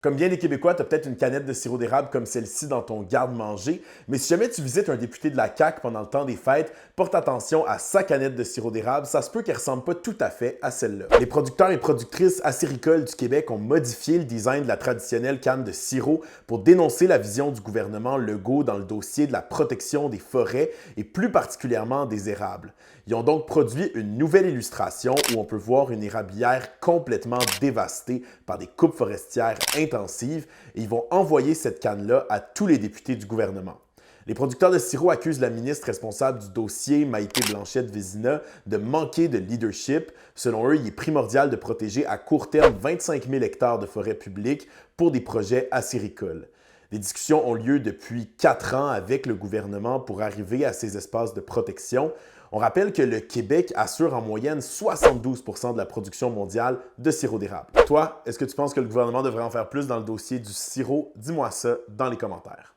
Comme bien des Québécois, tu as peut-être une canette de sirop d'érable comme celle-ci dans ton garde-manger, mais si jamais tu visites un député de la CAQ pendant le temps des fêtes, porte attention à sa canette de sirop d'érable, ça se peut qu'elle ne ressemble pas tout à fait à celle-là. Les producteurs et productrices acéricoles du Québec ont modifié le design de la traditionnelle canne de sirop pour dénoncer la vision du gouvernement Legault dans le dossier de la protection des forêts et plus particulièrement des érables. Ils ont donc produit une nouvelle illustration où on peut voir une érablière complètement dévastée par des coupes forestières intensives et ils vont envoyer cette canne-là à tous les députés du gouvernement. Les producteurs de sirop accusent la ministre responsable du dossier, Maïté Blanchette-Vézina, de manquer de leadership. Selon eux, il est primordial de protéger à court terme 25 000 hectares de forêts publiques pour des projets acéricoles. Les discussions ont lieu depuis 4 ans avec le gouvernement pour arriver à ces espaces de protection. On rappelle que le Québec assure en moyenne 72 % de la production mondiale de sirop d'érable. Toi, est-ce que tu penses que le gouvernement devrait en faire plus dans le dossier du sirop? Dis-moi ça dans les commentaires.